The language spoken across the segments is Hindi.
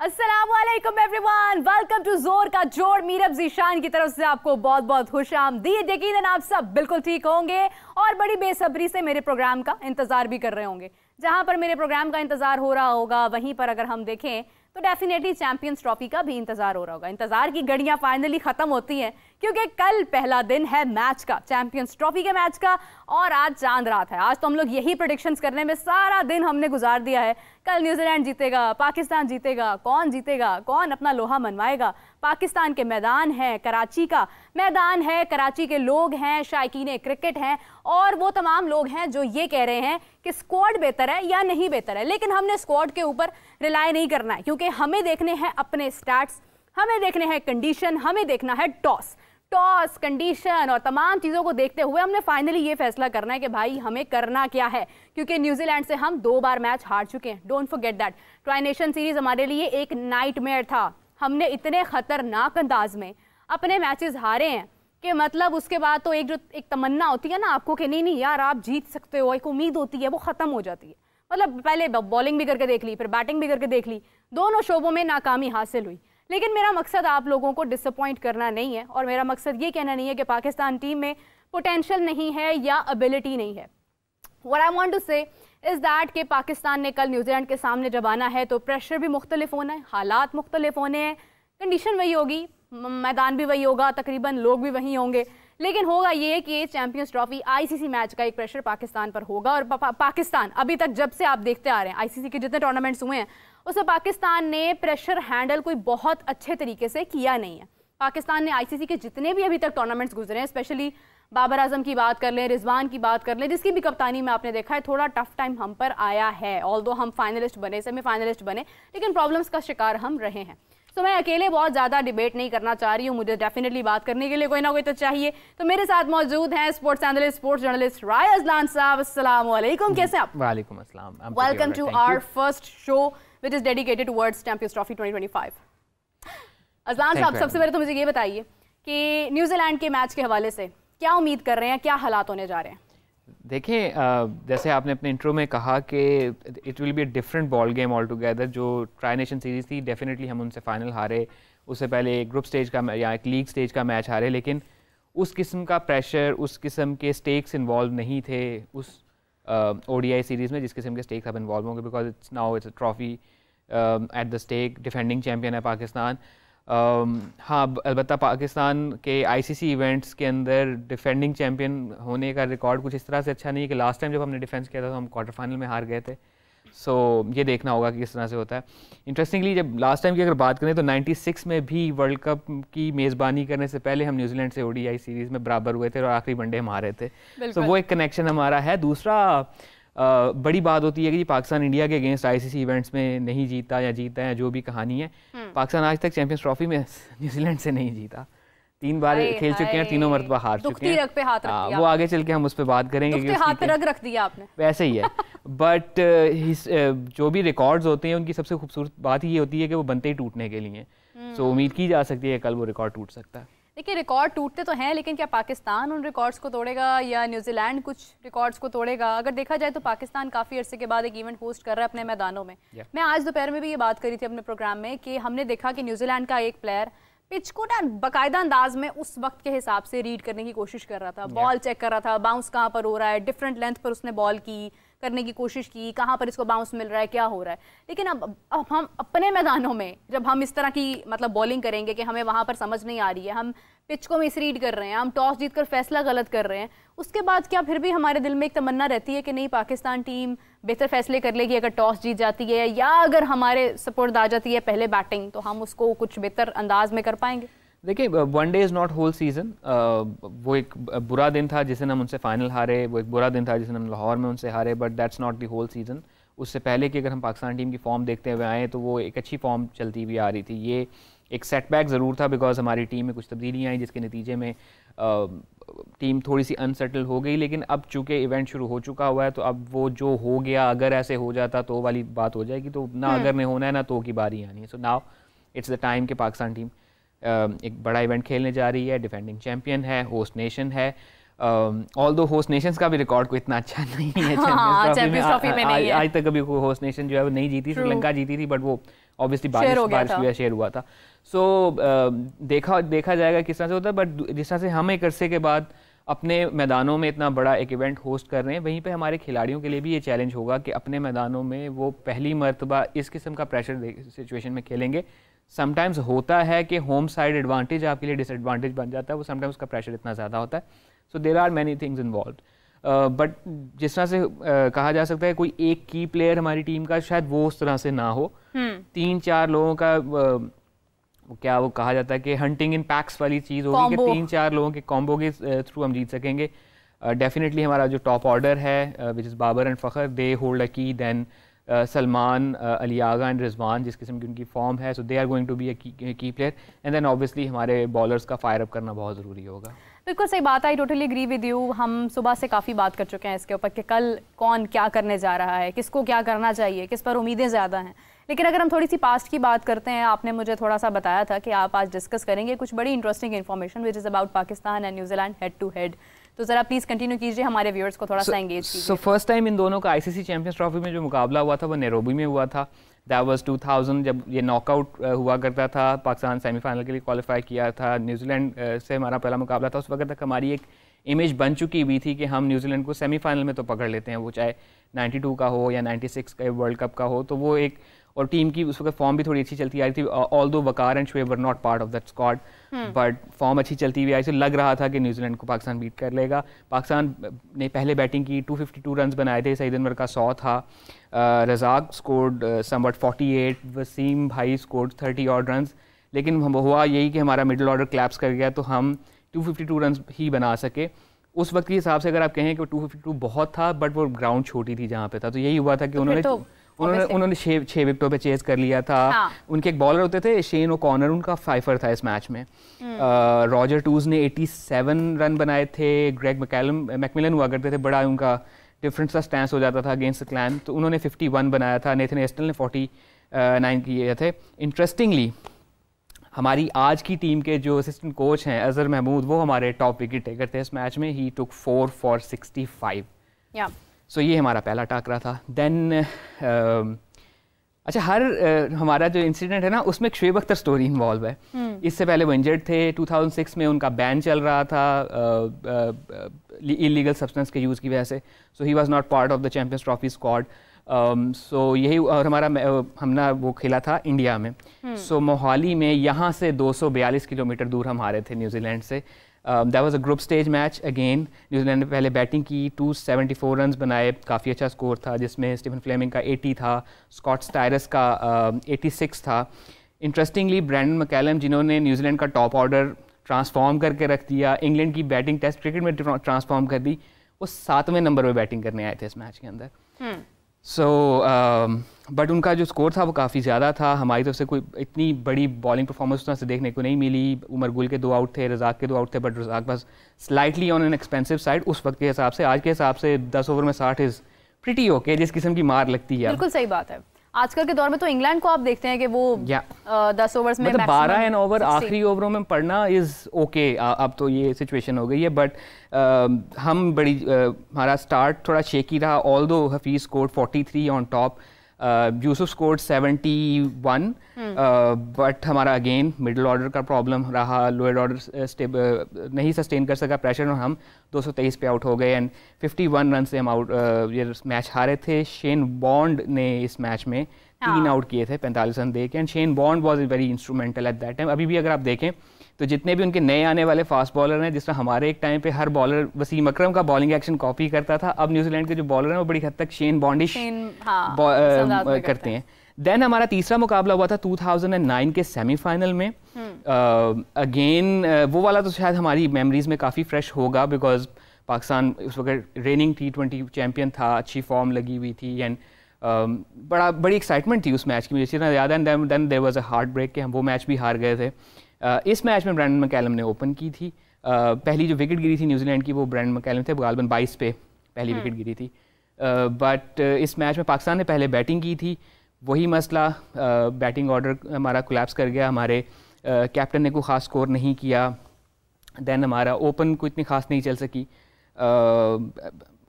अस्सलामुअलैकुम एवरीवन, वेलकम टू जोर का जोड़। मीरब जीशान की तरफ से आपको बहुत बहुत खुशामदीद। यकीनन आप सब बिल्कुल ठीक होंगे और बड़ी बेसब्री से मेरे प्रोग्राम का इंतजार भी कर रहे होंगे। जहां पर मेरे प्रोग्राम का इंतजार हो रहा होगा वहीं पर अगर हम देखें तो डेफिनेटली चैंपियंस ट्रॉफी का भी इंतजार हो रहा होगा। इंतजार की घड़ियां फाइनली खत्म होती हैं क्योंकि कल पहला दिन है मैच का, चैंपियंस ट्रॉफी के मैच का, और आज चांद रात है। आज तो हम लोग यही प्रेडिक्शंस करने में सारा दिन हमने गुजार दिया है। कल न्यूजीलैंड जीतेगा, पाकिस्तान जीतेगा, कौन अपना लोहा मनवाएगा। पाकिस्तान के मैदान है, कराची का मैदान है, कराची के लोग हैं, शायकीन क्रिकेट हैं और वो तमाम लोग हैं जो ये कह रहे हैं कि स्क्वाड बेहतर है या नहीं बेहतर है। लेकिन हमने स्क्वाड के ऊपर रिलाय नहीं करना है क्योंकि हमें देखने हैं अपने स्टैट्स, हमें देखने हैं कंडीशन, हमें देखना है टॉस कंडीशन और तमाम चीज़ों को देखते हुए हमने फाइनली ये फैसला करना है कि भाई हमें करना क्या है। क्योंकि न्यूजीलैंड से हम 2 बार मैच हार चुके हैं, don't forget that. Tri nation series हमारे लिए एक नाइटमेयर था। हमने इतने खतरनाक अंदाज में अपने मैचेस हारे हैं कि मतलब उसके बाद तो एक तमन्ना होती है ना आपको कि नहीं यार आप जीत सकते हो, एक उम्मीद होती है, वो ख़त्म हो जाती है। मतलब पहले बॉलिंग भी करके देख ली, फिर बैटिंग भी करके देख ली, दोनों शोबों में नाकामी हासिल हुई। लेकिन मेरा मकसद आप लोगों को डिसअपॉइंट करना नहीं है और मेरा मकसद ये कहना नहीं है कि पाकिस्तान टीम में पोटेंशियल नहीं है या एबिलिटी नहीं है। व्हाट आई वांट टू से इज़ दैट कि पाकिस्तान ने कल न्यूजीलैंड के सामने जब आना है तो प्रेशर भी मुख्तलिफ होना है, हालात मुख्तलिफ होने हैं, कंडीशन वही होगी, मैदान भी वही होगा, तकरीबन लोग भी वही होंगे। लेकिन होगा ये कि चैंपियंस ट्रॉफी आईसीसी मैच का एक प्रेशर पाकिस्तान पर होगा। और पाकिस्तान अभी तक जब से आप देखते आ रहे हैं आईसीसी के जितने टूर्नामेंट्स हुए हैं उसमें पाकिस्तान ने प्रेशर हैंडल कोई बहुत अच्छे तरीके से किया नहीं है। पाकिस्तान ने आईसीसी के जितने भी अभी तक टूर्नामेंट्स गुजरे हैं, स्पेशली बाबर आजम की बात कर लें, रिजवान की बात कर लें, जिसकी भी कप्तानी में आपने देखा है थोड़ा टफ टाइम हम पर आया है। ऑल्दो हम फाइनलिस्ट बने, सेमीफाइनलिस्ट बने, लेकिन प्रॉब्लम्स का शिकार हम रहे हैं। तो मैं अकेले बहुत ज़्यादा डिबेट नहीं करना चाह रही हूँ, मुझे डेफिनेटली बात करने के लिए कोई ना कोई तो चाहिए। तो मेरे साथ मौजूद हैं sports analyst, sports journalist Rai Azlan साहब। अस्सलाम वालेकुम, कैसे आप? वालेकुम अस्सलाम। Welcome to our first show which is dedicated towards champions trophy 2025। Azlan साहब, सबसे पहले तो मुझे ये बताइए कि न्यूजीलैंड के मैच के हवाले से क्या उम्मीद कर रहे हैं, क्या हालात होने जा रहे हैं? देखें, जैसे आपने अपने इंट्रो में कहा कि it will be a different ball game all together. जो ट्राई नेशन सीरीज़ थी डेफिनेटली हम उनसे फाइनल हारे, उससे पहले एक ग्रुप स्टेज का या एक लीग स्टेज का मैच हारे, लेकिन उस किस्म का प्रेशर, उस किस्म के स्टेक्स इन्वॉल्व नहीं थे उस ओडीआई सीरीज़ में जिस किस्म के स्टेक्स अब इन्वॉल्व होंगे, because it's a trophy at the stake. Defending champion है पाकिस्तान। हाँ, अलबत्ता पाकिस्तान के आईसीसी इवेंट्स के अंदर डिफेंडिंग चैम्पियन होने का रिकॉर्ड कुछ इस तरह से अच्छा नहीं है कि लास्ट टाइम जब हमने डिफेंस किया था तो हम क्वार्टर फाइनल में हार गए थे। सो ये देखना होगा कि किस तरह से होता है। इंटरेस्टिंगली जब लास्ट टाइम की अगर बात करें तो 96 में भी वर्ल्ड कप की मेज़बानी करने से पहले हम न्यूजीलैंड से ओडीआई सीरीज़ में बराबर हुए थे और आखिरी वनडे हम हारे थे। सो वो एक कनेक्शन हमारा है। दूसरा बड़ी बात होती है कि पाकिस्तान इंडिया के अगेंस्ट आईसीसी इवेंट्स में नहीं जीता या जीता है, जो भी कहानी है, पाकिस्तान आज तक चैंपियंस ट्रॉफी में न्यूजीलैंड से नहीं जीता। 3 बार खेल चुके हैं, तीनों मरतबा हार चुके हैं। रग पे हाथ रख दिया। वो आगे चल के हम उस पर बात करेंगे कि हाथ पे रख दिया आपने, वैसे ही है। बट जो भी रिकॉर्ड्स होते हैं उनकी सबसे खूबसूरत बात ये होती है कि वो बनते ही टूटने के लिए। सो उम्मीद की जा सकती है कल वो रिकॉर्ड टूट सकता है। देखिए, रिकॉर्ड टूटते तो हैं, लेकिन क्या पाकिस्तान उन रिकॉर्ड्स को तोड़ेगा या न्यूजीलैंड कुछ रिकॉर्ड्स को तोड़ेगा? अगर देखा जाए तो पाकिस्तान काफ़ी अरसे के बाद एक इवेंट होस्ट कर रहा है अपने मैदानों में। मैं आज दोपहर में भी ये बात करी थी अपने प्रोग्राम में कि हमने देखा कि न्यूजीलैंड का एक प्लेयर पिच को ना बाकायदा अंदाज में उस वक्त के हिसाब से रीड करने की कोशिश कर रहा था, बॉल चेक कर रहा था, बाउंस कहाँ पर हो रहा है, डिफरेंट लेंथ पर उसने बॉल की करने की कोशिश की, कहाँ पर इसको बाउंस मिल रहा है, क्या हो रहा है। लेकिन अब हम अपने मैदानों में जब हम इस तरह की मतलब बॉलिंग करेंगे कि हमें वहाँ पर समझ नहीं आ रही है, हम पिच को मिसरीड कर रहे हैं, हम टॉस जीतकर फैसला गलत कर रहे हैं, उसके बाद क्या फिर भी हमारे दिल में एक तमन्ना रहती है कि नहीं पाकिस्तान टीम बेहतर फैसले कर लेगी अगर टॉस जीत जाती है, या अगर हमारे सपोर्ट आ जाती है पहले बैटिंग तो हम उसको कुछ बेहतर अंदाज में कर पाएंगे? देखिए, 1 day is not whole season. वो एक बुरा दिन था जिस दिन हम उनसे फाइनल हारे, वो एक बुरा दिन था जिस दिन हम लाहौर में उनसे हारे, but that's not the whole season. उससे पहले कि अगर हम पाकिस्तान टीम की फॉर्म देखते हुए आए तो वो एक अच्छी फॉर्म चलती हुई आ रही थी। ये एक सेटबैक ज़रूर था बिकॉज हमारी टीम में कुछ तब्दीलियाँ आई जिसके नतीजे में टीम थोड़ी सी अनसेटल हो गई। लेकिन अब चूँकि इवेंट शुरू हो चुका हुआ है तो अब वो जो हो गया, अगर ऐसे हो जाता तो वाली बात हो जाएगी। तो ना अगर में होना है ना तो की बारी आनी है। So now it's the time कि पाकिस्तान टीम एक बड़ा इवेंट खेलने जा रही है, डिफेंडिंग चैंपियन है, होस्ट नेशन है। ऑल्दो होस्ट नेशंस का भी रिकॉर्ड कोई इतना अच्छा नहीं है चैंपियंस ट्रॉफी में। आज तक कभी कोई होस्ट नेशन जो है वो नहीं जीती। श्रीलंका जीती थी बट वो ऑब्वियसली बारिश भी शेयर हुआ था। सो देखा जाएगा किस तरह से होता है, बट जिस तरह से हम एक अरसे के बाद अपने मैदानों में इतना बड़ा एक इवेंट होस्ट कर रहे हैं, वहीं पे हमारे खिलाड़ियों के लिए भी ये चैलेंज होगा कि अपने मैदानों में वो पहली मर्तबा इस किस्म का प्रेशर सिचुएशन में खेलेंगे। समटाइम्स होता है कि होम साइड एडवांटेज आपके लिए डिसएडवांटेज बन जाता है, वो समटाइम्स उसका प्रेशर इतना ज़्यादा होता है। So there are many things involve, बट जिस तरह से कहा जा सकता है कोई एक की प्लेयर हमारी टीम का शायद वो उस तरह से ना हो, 3-4 लोगों का क्या वो कहा जाता है कि हंटिंग इन पैक्स वाली चीज़ होगी कि 3-4 लोगों के कॉम्बो के थ्रू हम जीत सकेंगे। डेफिनेटली हमारा जो टॉप ऑर्डर है which is Babar and Fakhar, they hold a key, then Salman, Ali Agha and Rizwan जिस किस्म की उनकी फॉर्म है, so they are going to be a key player, and then obviously हमारे बॉलर्स का फायर अप करना बहुत ज़रूरी होगा। बिल्कुल सही बात है, I totally agree with you. हम सुबह से काफ़ी बात कर चुके हैं इसके ऊपर कि कल कौन क्या करने जा रहा है, किसको क्या करना चाहिए, किस पर उम्मीदें ज़्यादा हैं। लेकिन अगर हम थोड़ी सी पास्ट की बात करते हैं, आपने मुझे थोड़ा सा बताया था कि आप आज डिस्कस करेंगे कुछ बड़ी interesting information which is about Pakistan and New Zealand head to head. तो ज़रा प्लीज़ कंटिन्यू कीजिए, हमारे व्यूअर्स को थोड़ा सा एंगेज कीजिए। सो फर्स्ट टाइम इन दोनों का आईसीसी चैंपियंस ट्रॉफी में जो मुकाबला हुआ था वो नैरोबी में हुआ था। दैट वाज 2000 जब ये नॉकआउट हुआ करता था, पाकिस्तान सेमीफाइनल के लिए क्वालिफाई किया था, न्यूजीलैंड से हमारा पहला मुकाबला था। उस वक्त तक हमारी एक इमेज बन चुकी हुई थी कि हम न्यूजीलैंड को सेमीफाइनल में तो पकड़ लेते हैं, वो चाहे 92 का हो या 96 का वर्ल्ड कप का हो। तो वो एक, और टीम की उस वक्त फॉर्म भी थोड़ी अच्छी चलती आ रही थी, although Waqar and Shoaib were not part of that squad, but form अच्छी चलती हुई आई, से लग रहा था कि न्यूजीलैंड को पाकिस्तान बीट कर लेगा। पाकिस्तान ने पहले बैटिंग की, 252 रन बनाए थे, सईद अनवर का 100 था, रज़ाक स्कोर्ड समवट 48, वसीम भाई स्कोर्ड 30 ऑड रन, लेकिन हुआ यही कि हमारा मिडिल ऑर्डर क्लैप्स कर गया, तो हम 252 रन ही बना सके। उस वक्त के हिसाब से अगर आप कहें कि 252 बहुत था, बट वो ग्राउंड छोटी थी जहाँ पे था, तो यही हुआ था कि उन्होंने 6 विकेटों पे चेज कर लिया था। हाँ। उनके एक बॉलर होते थे शेन ओकॉनर, उनका 5 था इस मैच में। रॉजर टूज ने 87 रन बनाए थे, ग्रेग मैकमिलन हुआ करते थे, बड़ा उनका डिफरेंट सा स्टैंस हो जाता था अगेंस्ट द क्लैन, तो उन्होंने 51 बनाया था। नेथन एस्टल ने 49 किए थे। इंटरेस्टिंगली हमारी आज की टीम के जो असिस्टेंट कोच हैं अजहर महमूद, वो हमारे टॉप विकेट टेकर थे इस मैच में। ही टुक 4 for 65। सो ये हमारा पहला टाकरा था। देन अच्छा, हमारा जो इंसिडेंट है ना, उसमें एक शुएब अख्तर स्टोरी इन्वॉल्व है। इससे पहले वो इंजर्ड थे, 2006 में उनका बैन चल रहा था इलीगल सब्सटेंस के यूज़ की वजह से, so he was not part of the champions trophy squad. So यही, और हमने वो खेला था इंडिया में। सो मोहाली में, यहाँ से 242 किलोमीटर दूर हम हारे थे न्यूजीलैंड से। That was a group stage match again. New Zealand ने पहले बैटिंग की, 274 रन बनाए, काफ़ी अच्छा स्कोर था, जिसमें स्टीफन फ्लेमिंग का 80 था, स्कॉट स्टायरस का 86 था। इंटरेस्टिंगली ब्रैंडन मैकैलम, जिन्होंने न्यूजीलैंड का टॉप ऑर्डर ट्रांसफॉर्म करके रख दिया, इंग्लैंड की बैटिंग टेस्ट क्रिकेट में ट्रांसफॉर्म कर दी, वो 7वें नंबर पर बैटिंग करने आए थे इस मैच के अंदर। सो बट उनका जो स्कोर था वो काफ़ी ज़्यादा था। हमारी तरफ से कोई इतनी बड़ी बॉलिंग परफॉर्मेंस से देखने को नहीं मिली। उमर गुल के 2 आउट थे, रज़ाक के 2 आउट थे, बट रज़ाक बस slightly on an expensive side उस वक्त के हिसाब से। आज के हिसाब से 10 ओवर में 60 इज़ प्रिटी ओके, जिस किस्म की मार लगती है। बिल्कुल सही बात है। आजकल के दौर में तो इंग्लैंड को आप देखते हैं कि वो 10 ओवर्स में मतलब 12 एंड ओवर आखिरी ओवरों में पढ़ना इज़ ओके। अब तो ये सिचुएशन हो गई है, बट हम हमारा स्टार्ट थोड़ा शेकी रहा। Although Hafeez scored 43 on top, Yusuf scored 71, but हमारा अगेन मिडिल ऑर्डर का प्रॉब्लम रहा, लोअर ऑर्डर नहीं सस्टेन कर सका प्रेशर, और हम 223 पे आउट हो गए एंड 51 रन से हम आउट ये मैच हारे थे। शेन बॉन्ड ने इस मैच में 3 आउट किए थे 45 रन दे के, and Shane bond was very instrumental at that time. अभी भी अगर आप देखें तो जितने भी उनके नए आने वाले फास्ट बॉलर हैं, जिस तरह हमारे एक टाइम पे हर बॉलर वसीम अकरम का बॉलिंग एक्शन कॉपी करता था, अब न्यूजीलैंड के जो बॉलर हैं वो बड़ी हद तक शेन बॉन्डिश करते हैं। देन हमारा तीसरा मुकाबला हुआ था 2009 के सेमीफाइनल में। अगेन वो वाला तो शायद हमारी मेमोरीज में काफ़ी फ्रेश होगा, बिकॉज पाकिस्तान उस वक्त रेनिंग T20 चैम्पियन था, अच्छी फॉर्म लगी हुई थी, एंड बड़ी एक्साइटमेंट थी उस मैच की, मुझे इतना याद है। Then there was a heartbreak कि हम वो मैच भी हार गए थे। इस मैच में ब्रैंडन मैकैलम ने ओपन की थी। पहली जो विकेट गिरी थी न्यूजीलैंड की वो ब्रैंडन मैकैलम थे, गालबन 22 पे पहली विकेट गिरी थी। बट इस मैच में पाकिस्तान ने पहले बैटिंग की थी, वही मसला, बैटिंग ऑर्डर हमारा कोलैप्स कर गया, हमारे कैप्टन ने कोई ख़ास स्कोर नहीं किया। देन हमारा ओपन को इतनी खास नहीं चल सकी।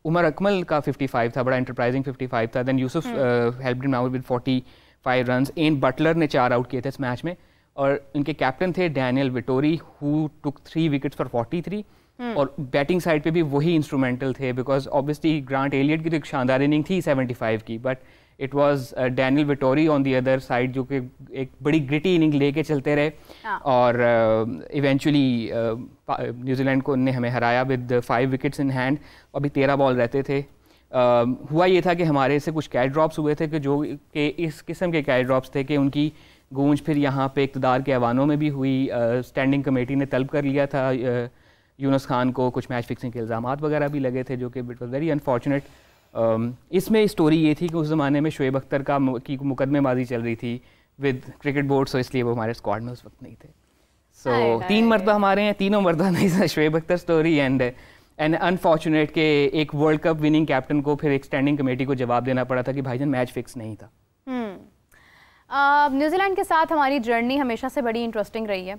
उमर अकमल का 55 था, बड़ा इंटरप्राइजिंग 55 था। Then Yusuf helped him out with 5 runs. And Butler ने 4 आउट किए थे इस मैच में, और उनके कैप्टन थे Daniel Vettori who took 3 wickets for 43। और बैटिंग साइड पे भी वही इंस्ट्रूमेंटल थे, बिकॉज ऑब्वियसली ग्रांट एलियट की तो एक शानदार इनिंग थी 75 की, but it was Daniel Vettori on the other side जो कि एक बड़ी ग्रिटी इनिंग लेके चलते रहे। और इवेंचुअली न्यूजीलैंड को ने हमें हराया विद 5 विकेट्स इन हैंड। अभी 13 बॉल रहते थे। हुआ ये था कि हमारे से कुछ कैच ड्रॉप्स हुए थे कि जो कि इस किस्म के कैच ड्रॉप्स थे कि उनकी गूंज फिर यहाँ पे इक़्तिदार के ऐवानों में भी हुई। स्टैंडिंग कमेटी ने तलब कर लिया था यूनुस खान को, कुछ मैच फिक्सिंग के इल्ज़ामात वगैरह भी लगे थे जो कि इट वॉज वेरी अनफॉर्चुनेट। इसमें स्टोरी ये थी कि उस ज़माने में शोएब अख्तर की मुकदमेबाजी चल रही थी विद क्रिकेट बोर्ड, सो इसलिए वो हमारे स्क्वाड में उस वक्त नहीं थे। सो 3 मरतबा हमारे हैं, तीनों मरतबा नहीं था Shoaib Akhtar story. And unfortunate के एक वर्ल्ड कप विनिंग कैप्टन को फिर एक स्टैंडिंग कमेटी को जवाब देना पड़ा था कि भाईजान मैच फिक्स नहीं था। न्यूजीलैंड के साथ हमारी जर्नी हमेशा से बड़ी इंटरेस्टिंग रही है।